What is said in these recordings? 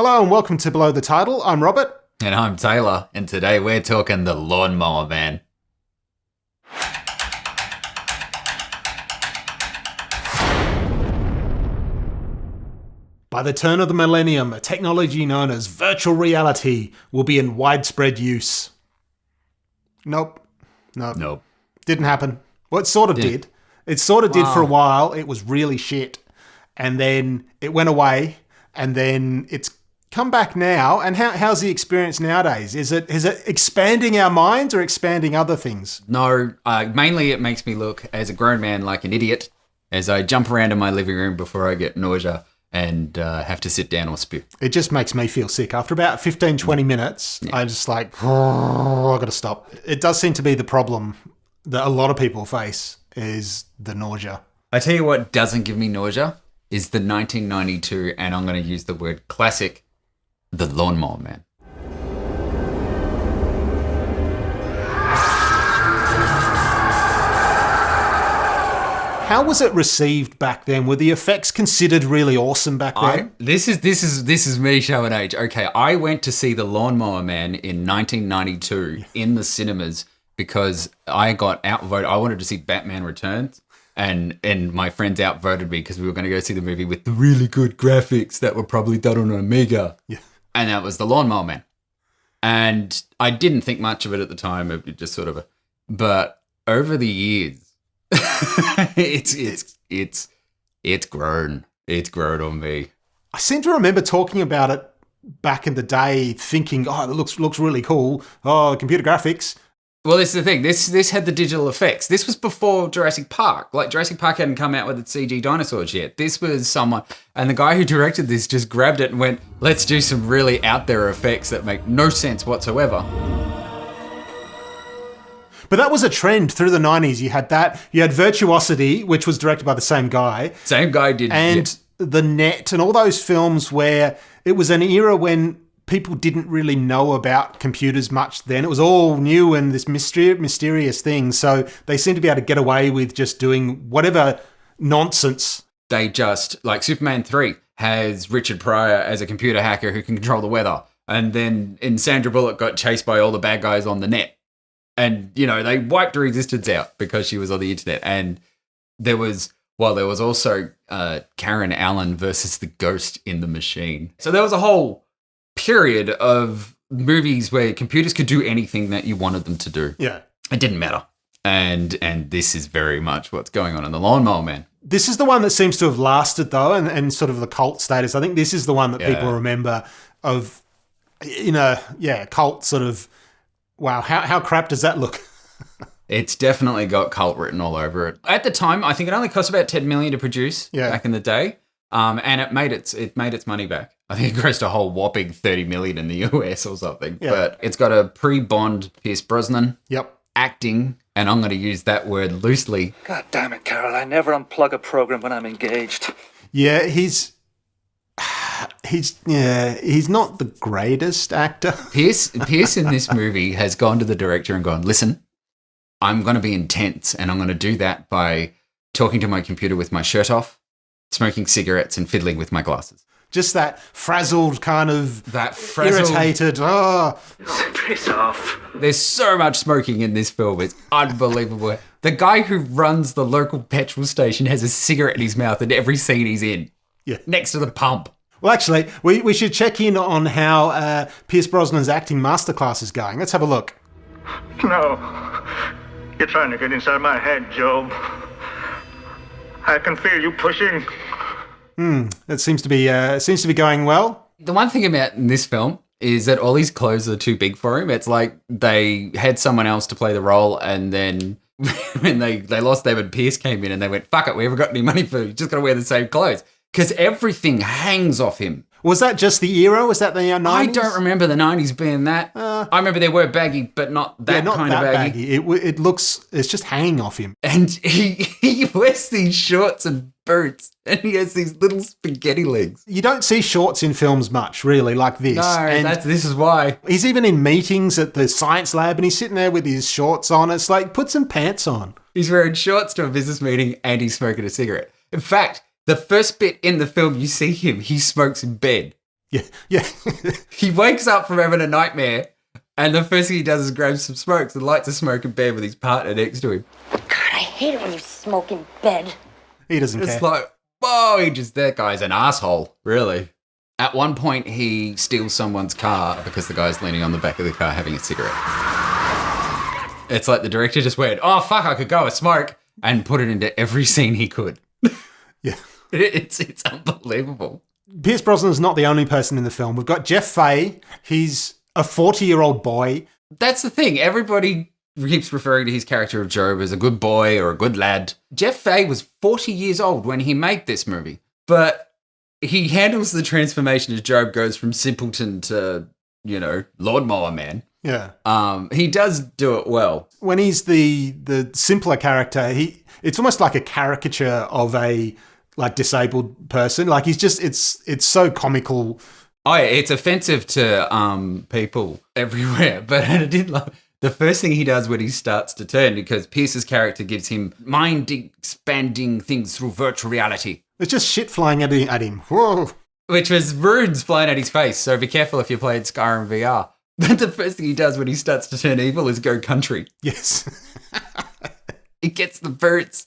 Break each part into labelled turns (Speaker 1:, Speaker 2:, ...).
Speaker 1: Hello and welcome to Below the Title. I'm Robert.
Speaker 2: And I'm Taylor, and today we're talking the Lawnmower Man.
Speaker 1: By the turn of the millennium, a technology known as virtual reality will be in widespread use. Nope. Didn't happen. Well, it sort of did. It sort of did for a while. It was really shit. And then it went away. And then it's come back now. And how's the experience nowadays? Is it expanding our minds or expanding other things?
Speaker 2: No, mainly it makes me look as a grown man like an idiot as I jump around in my living room before I get nausea and have to sit down or spew.
Speaker 1: It just makes me feel sick. After about 15, 20 minutes, I'm just like, oh, I've got to stop. It does seem to be the problem that a lot of people face is the nausea.
Speaker 2: I tell you what doesn't give me nausea is the 1992, and I'm going to use the word classic, The Lawnmower Man.
Speaker 1: How was it received back then? Were the effects considered really awesome back then?
Speaker 2: This is me showing age. Okay, I went to see The Lawnmower Man in 1992 in the cinemas because I got outvoted. I wanted to see Batman Returns, and my friends outvoted me because we were going to go see the movie with the really good graphics that were probably done on an Amiga. Yeah. And that was The Lawnmower Man. And I didn't think much of it at the time. It just sort of, but over the years, it's grown. It's grown on me.
Speaker 1: I seem to remember talking about it back in the day, thinking, "Oh, it looks really cool. Oh, computer graphics."
Speaker 2: Well, this is the thing. This had the digital effects. This was before Jurassic Park. Like, Jurassic Park hadn't come out with its CG dinosaurs yet. This was someone, and the guy who directed this just grabbed it and went, "Let's do some really out there effects that make no sense whatsoever."
Speaker 1: But that was a trend through the 90s. You had that. You had Virtuosity, which was directed by the same guy.
Speaker 2: Same guy did.
Speaker 1: And The Net and all those films where it was an era when people didn't really know about computers much then. It was all new and this mysterious thing. So they seem to be able to get away with just doing whatever nonsense.
Speaker 2: They just, like Superman 3 has Richard Pryor as a computer hacker who can control the weather. And then in Sandra Bullock got chased by all the bad guys on the net. And, you know, they wiped her existence out because she was on the internet. And there was also Karen Allen versus the Ghost in the Machine. So there was a whole period of movies where computers could do anything that you wanted them to do.
Speaker 1: Yeah.
Speaker 2: It didn't matter. And this is very much what's going on in The Lawnmower Man.
Speaker 1: This is the one that seems to have lasted, though, and sort of the cult status. I think this is the one that people remember of, cult sort of, wow, how crap does that look?
Speaker 2: It's definitely got cult written all over it. At the time, I think it only cost about $10 million to produce back in the day. And it made its money back. I think it grossed a whole whopping $30 million in the US or something. Yeah. But it's got a pre-Bond Pierce Brosnan.
Speaker 1: Yep.
Speaker 2: Acting, and I'm going to use that word loosely.
Speaker 3: God damn it, Carol! I never unplug a program when I'm engaged.
Speaker 1: Yeah, he's not the greatest actor.
Speaker 2: Pierce in this movie has gone to the director and gone, "Listen, I'm going to be intense, and I'm going to do that by talking to my computer with my shirt off, smoking cigarettes, and fiddling with my glasses."
Speaker 1: Just that frazzled kind of irritated. Oh,
Speaker 3: piss off.
Speaker 2: There's so much smoking in this film. It's unbelievable. The guy who runs the local petrol station has a cigarette in his mouth in every scene he's in.
Speaker 1: Yeah.
Speaker 2: Next to the pump.
Speaker 1: Well, actually, we should check in on how Pierce Brosnan's acting masterclass is going. Let's have a look.
Speaker 4: No. You're trying to get inside my head, Job. I can feel you pushing.
Speaker 1: That seems to be going well.
Speaker 2: The one thing about in this film is that all his clothes are too big for him. It's like they had someone else to play the role, and then when they lost them and Pierce came in and they went, "Fuck it, we haven't got any money for you. Just got to wear the same clothes." Because everything hangs off him.
Speaker 1: Was that just the era? Was that the 90s?
Speaker 2: I don't remember the 90s being that. I remember they were baggy, but not that kind of baggy.
Speaker 1: It's just hanging off him.
Speaker 2: And he wears these shorts and boots, and he has these little spaghetti legs.
Speaker 1: You don't see shorts in films much, really, like this.
Speaker 2: No, and this is why.
Speaker 1: He's even in meetings at the science lab, and he's sitting there with his shorts on. It's like, put some pants on.
Speaker 2: He's wearing shorts to a business meeting, and he's smoking a cigarette. In fact, the first bit in the film you see him, he smokes in bed.
Speaker 1: Yeah, yeah.
Speaker 2: He wakes up from having a nightmare, and the first thing he does is grab some smokes and lights a smoke in bed with his partner next to him.
Speaker 5: God, I hate it when you smoke in bed.
Speaker 1: He doesn't care.
Speaker 2: It's like, whoa, that guy's an asshole, really. At one point, he steals someone's car because the guy's leaning on the back of the car having a cigarette. It's like the director just went, oh, fuck, I could go a smoke, and put it into every scene he could.
Speaker 1: Yeah.
Speaker 2: It's unbelievable.
Speaker 1: Pierce Brosnan is not the only person in the film. We've got Jeff Fahey. He's a 40-year-old boy.
Speaker 2: That's the thing. Everybody keeps referring to his character of Job as a good boy or a good lad. Jeff Fahey was 40 years old when he made this movie, but he handles the transformation as Job goes from simpleton to, lawnmower man.
Speaker 1: Yeah.
Speaker 2: He does do it well.
Speaker 1: When he's the simpler character, it's almost like a caricature of a disabled person. Like he's just it's so comical.
Speaker 2: Oh yeah, it's offensive to people everywhere. But I did love the first thing he does when he starts to turn, because Pierce's character gives him mind expanding things through virtual reality.
Speaker 1: It's just shit flying at him. Whoa.
Speaker 2: Which was runes flying at his face. So be careful if you're playing Skyrim VR. But the first thing he does when he starts to turn evil is go country.
Speaker 1: Yes.
Speaker 2: He gets the birds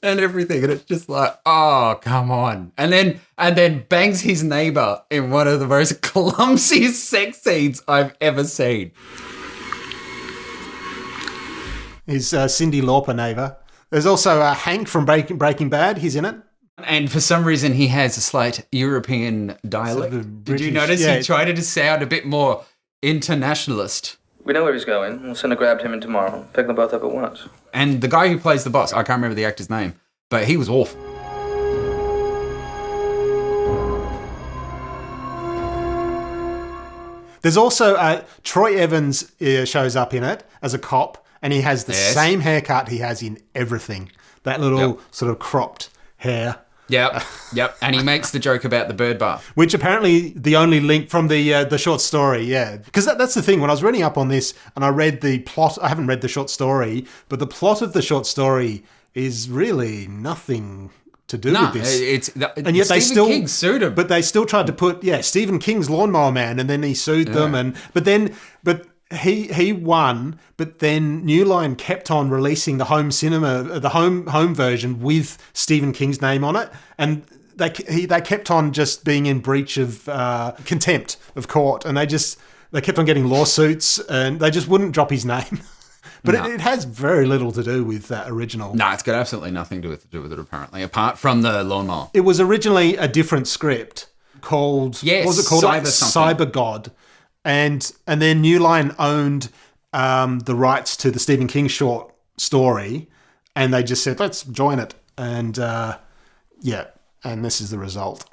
Speaker 2: and everything, and it's just like, oh, come on. And then bangs his neighbor in one of the most clumsy sex scenes I've ever seen.
Speaker 1: His Cyndi Lauper neighbor. There's also Hank from Breaking Bad. He's in it.
Speaker 2: And for some reason, he has a slight European dialect.
Speaker 1: Sort of
Speaker 2: Did you
Speaker 1: British,
Speaker 2: notice
Speaker 1: yeah.
Speaker 2: he tried to sound a bit more internationalist?
Speaker 6: We know where he's going. We'll send a grab him in tomorrow. Pick them both up at once.
Speaker 2: And the guy who plays the boss, I can't remember the actor's name, but he was awful.
Speaker 1: There's also Troy Evans shows up in it as a cop, and he has the same haircut he has in everything. That little sort of cropped hair.
Speaker 2: Yep. And he makes the joke about the bird bath.
Speaker 1: Which apparently the only link from the short story, yeah. Because that's the thing. When I was reading up on this and I read the plot, I haven't read the short story, but the plot of the short story is really nothing to do with this. And yet
Speaker 2: King sued him.
Speaker 1: But they still tried to put, Stephen King's Lawnmower Man, and then he sued them. But he won, but then New Line kept on releasing the home cinema, the home version with Stephen King's name on it, and they kept on just being in breach of contempt of court, and they kept on getting lawsuits, and they just wouldn't drop his name. But it has very little to do with that original.
Speaker 2: No, it's got absolutely nothing to do with it, apparently, apart from the lawnmower.
Speaker 1: It was originally a different script called, what was it called? Cyber God. And then New Line owned the rights to the Stephen King short story, and they just said, let's join it. And and this is the result.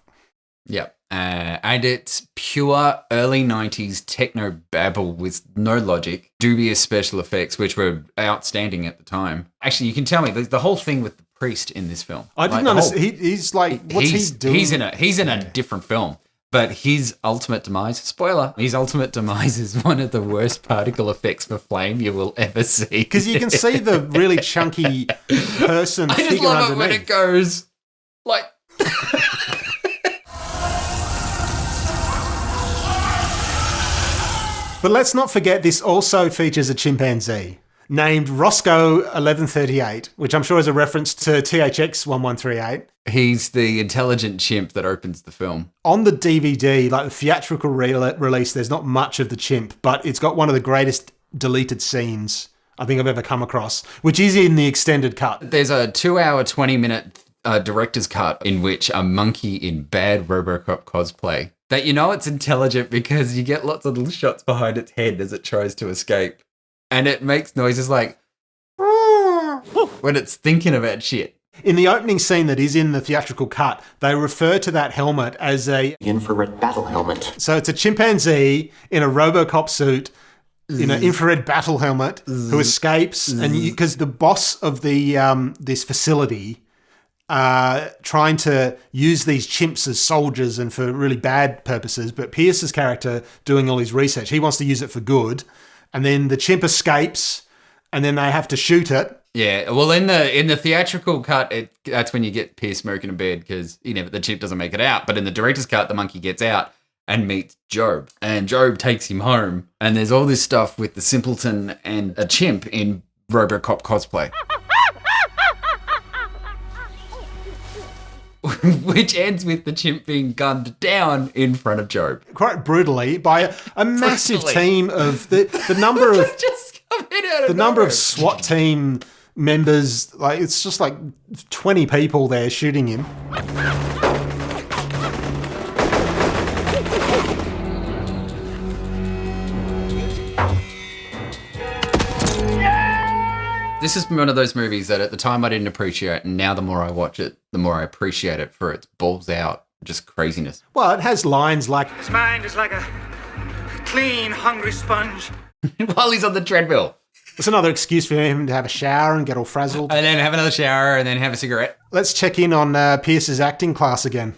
Speaker 2: Yeah. And it's pure early 90s techno babble with no logic, dubious special effects, which were outstanding at the time. Actually, you can tell me the whole thing with the priest in this film.
Speaker 1: I didn't understand. He's like, what's he doing?
Speaker 2: He's in a different film. But his ultimate demise, spoiler, his ultimate demise is one of the worst particle effects for flame you will ever see.
Speaker 1: Because you can see the really chunky person
Speaker 2: I just
Speaker 1: figure
Speaker 2: love
Speaker 1: underneath.
Speaker 2: it when it goes like...
Speaker 1: But let's not forget, this also features a chimpanzee named Roscoe 1138, which I'm sure is a reference to THX 1138.
Speaker 2: He's the intelligent chimp that opens the film.
Speaker 1: On the DVD, like the theatrical release, there's not much of the chimp, but it's got one of the greatest deleted scenes I think I've ever come across, which is in the extended cut.
Speaker 2: There's a 2-hour, 20-minute director's cut in which a monkey in bad RoboCop cosplay, that it's intelligent because you get lots of little shots behind its head as it tries to escape. And it makes noises like when it's thinking about shit.
Speaker 1: In the opening scene that is in the theatrical cut, they refer to that helmet as a
Speaker 7: infrared battle helmet.
Speaker 1: So it's a chimpanzee in a RoboCop suit in an infrared battle helmet who escapes, and because the boss of the this facility trying to use these chimps as soldiers and for really bad purposes, but Pierce's character doing all his research, he wants to use it for good, and then the chimp escapes, and then they have to shoot it.
Speaker 2: Yeah, well, in the theatrical cut, that's when you get Pierce smoking in bed because the chimp doesn't make it out. But in the director's cut, the monkey gets out, and meets Job. And Job takes him home, and there's all this stuff with the simpleton and a chimp in RoboCop cosplay. Which ends with the chimp being gunned down in front of Job.
Speaker 1: Quite brutally by a massive team of the number of
Speaker 2: Just coming out of
Speaker 1: the number
Speaker 2: nowhere.
Speaker 1: of SWAT team members. Like it's just like 20 people there shooting him.
Speaker 2: This is one of those movies that at the time I didn't appreciate, and now the more I watch it, the more I appreciate it for its balls out, just craziness.
Speaker 1: Well, it has lines like,
Speaker 4: His mind is like a clean, hungry sponge.
Speaker 2: While he's on the treadmill.
Speaker 1: it's another excuse for him to have a shower and get all frazzled.
Speaker 2: And then have another shower and then have a cigarette.
Speaker 1: Let's check in on Pierce's acting class again.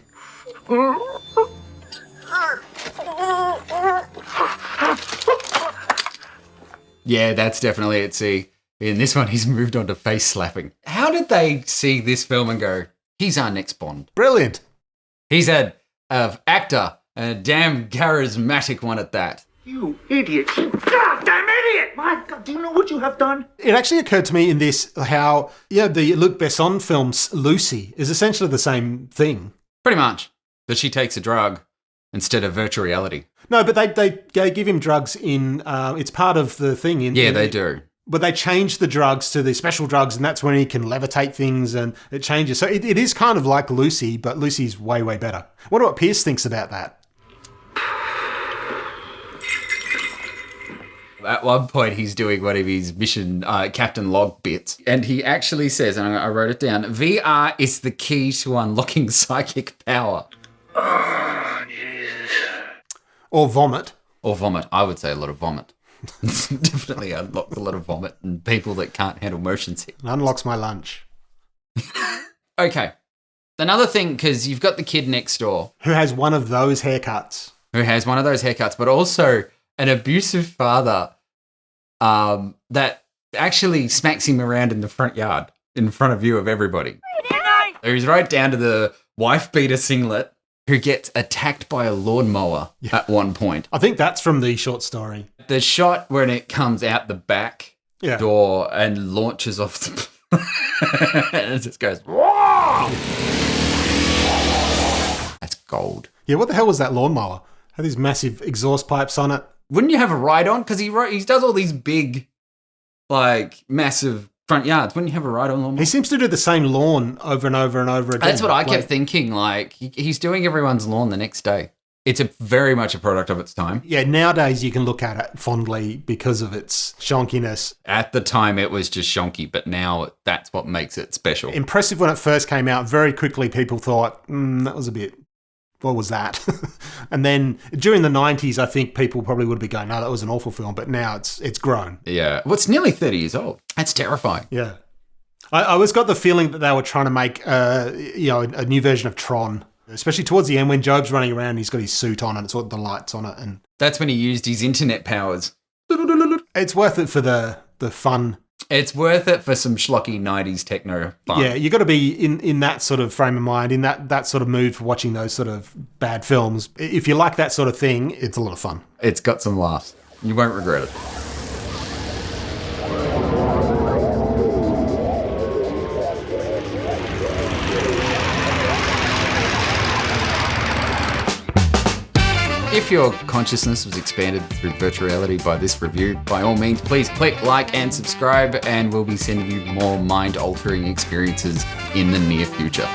Speaker 2: Yeah, that's definitely it. See, in this one, he's moved on to face slapping. How did they see this film and go, he's our next Bond?
Speaker 1: Brilliant.
Speaker 2: He's an actor, and a damn charismatic one at that.
Speaker 4: You idiot. Goddamn idiot! My God, do you know what you have done?
Speaker 1: It actually occurred to me in this how, the Luc Besson films Lucy is essentially the same thing.
Speaker 2: Pretty much. But she takes a drug instead of virtual reality.
Speaker 1: No, but they give him drugs in, it's part of the thing.
Speaker 2: Yeah, they do.
Speaker 1: But they change the drugs to the special drugs, and that's when he can levitate things, and it changes. So it is kind of like Lucy, but Lucy's way, way better. I wonder what Pierce thinks about that.
Speaker 2: At one point, he's doing one of his mission Captain Log bits. And he actually says, and I wrote it down, VR is the key to unlocking psychic power.
Speaker 4: Oh, Jesus.
Speaker 1: Or vomit.
Speaker 2: Or vomit. I would say a lot of vomit. Definitely unlocks a lot of vomit and people that can't handle motion sick.
Speaker 1: It unlocks my lunch.
Speaker 2: Okay. Another thing, because you've got the kid next door
Speaker 1: Who has one of those haircuts.
Speaker 2: who has one of those haircuts, but also an abusive father that actually smacks him around in the front yard in front of view of everybody. So he's right down to the wife beater singlet who gets attacked by a lawnmower at one point.
Speaker 1: I think that's from the short story.
Speaker 2: The shot when it comes out the back
Speaker 1: Yeah.
Speaker 2: door and launches off the and it just goes, "Whoa!" That's gold.
Speaker 1: Yeah, what the hell was that lawnmower? Had these massive exhaust pipes on it.
Speaker 2: Wouldn't you have a ride on? Because he does all these big, like, massive front yards. Wouldn't you have a ride on lawnmower?
Speaker 1: He seems to do the same lawn over and over and over again.
Speaker 2: That's what I kept
Speaker 1: Like,
Speaker 2: thinking. Like, he's doing everyone's lawn the next day. It's very much a product of its time.
Speaker 1: Yeah, nowadays you can look at it fondly because of its shonkiness.
Speaker 2: At the time, it was just shonky, but now that's what makes it special.
Speaker 1: Impressive when it first came out. Very quickly people thought, that was a bit, what was that? And then during the 90s, I think people probably would be going, no, that was an awful film. But now it's grown.
Speaker 2: Yeah. Well, it's nearly 30 years old. That's terrifying.
Speaker 1: Yeah. I always got the feeling that they were trying to make, a new version of Tron. Especially towards the end when Job's running around, he's got his suit on and it's got the lights on it. And
Speaker 2: That's when he used his internet powers.
Speaker 1: it's worth it for the fun.
Speaker 2: It's worth it for some schlocky 90s techno fun.
Speaker 1: Yeah, you got to be in that sort of frame of mind, in that sort of mood for watching those sort of bad films. If you like that sort of thing, it's a lot of fun.
Speaker 2: It's got some laughs. You won't regret it. If your consciousness was expanded through virtual reality by this review, by all means, please click like and subscribe, and we'll be sending you more mind-altering experiences in the near future.